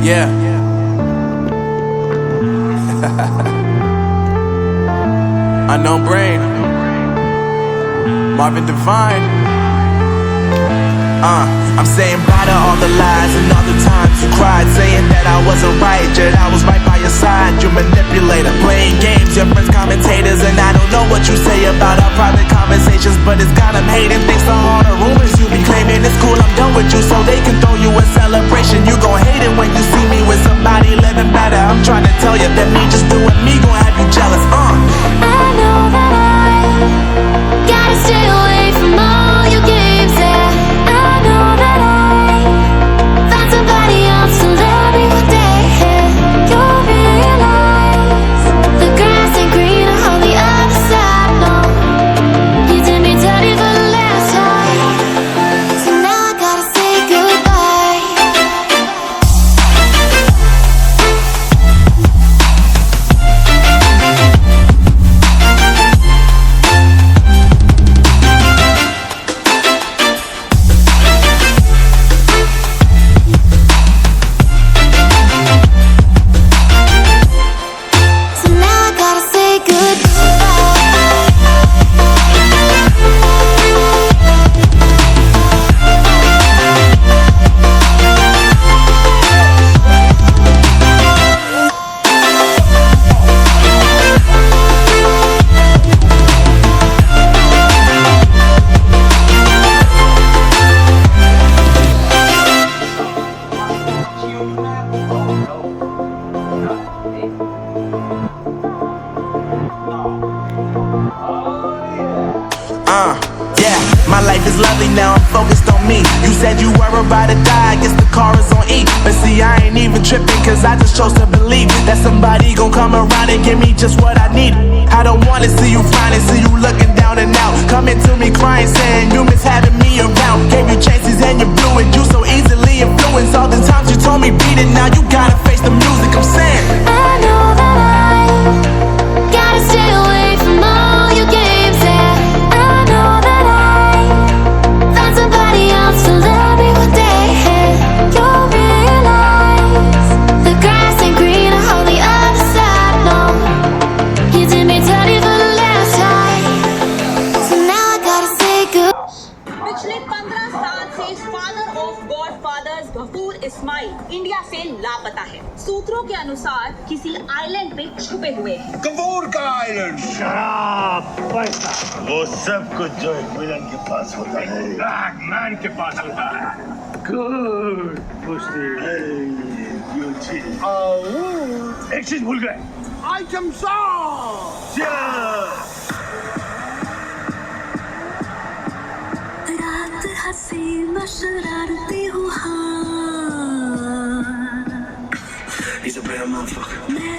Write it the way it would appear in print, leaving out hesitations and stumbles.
Yeah. Unknown Brain, Marvin Divine. I'm saying bye to all the lies and all the times you cried, saying that I wasn't right, yet I was right by your side. You manipulator, playing games, your friends commentators, and I don't know what you say about our private conversations, but it's got them hating thanks to all the rumors you be claiming. It's cool, I'm done with you, so they can throw you a celebration. You gon' hate it when you see me with somebody living better. I'm trying to tell you that me just doing me gon' have you jealous. I know that I gotta stay away from all your games, yeah. I know that I found somebody else to love me one day, yeah. You'll realize the grass ain't greener on the other side, no. You did me dirty for the last time, so now I gotta say goodbye. So now I gotta say Yeah, my life is lovely now, I'm focused on me. You said you were about to die, I guess the car is on E. But see, I ain't even tripping, cause I just chose to believe that somebody gon' come around and give me just what I need. I don't wanna see you finding, see you looking down and out, coming to me crying, saying you miss having me around. Gave you chances and you blew it, you so easily influenced. All the times you told me beat it, now you gotta face the music. I'm saying I know that I gotta stay away from all your games, yeah. I know that I found somebody else to love me one day, yeah. You'll realize the grass ain't greener on the other side, no. You did me dirty for the last time, so now I gotta say goodbye. पिछले 15 साल से father of godfathers Gafoor Ismail India से लापता है। सूत्रों के अनुसार किसी आइलैंड पे छुपे हुए हैं। गफूर का आइलैंड, शराब, पैसा, वो सब कुछ जो एक विलन के पास होता है, ब्लैक मैन के पास होता है। गुड पुष्टि। ब्यूटी। एक चीज भूल गए, आइटम सॉन्ग। रात हंसी मैं शरारती हूँ, हाँ। He's a bad motherfucker. मैं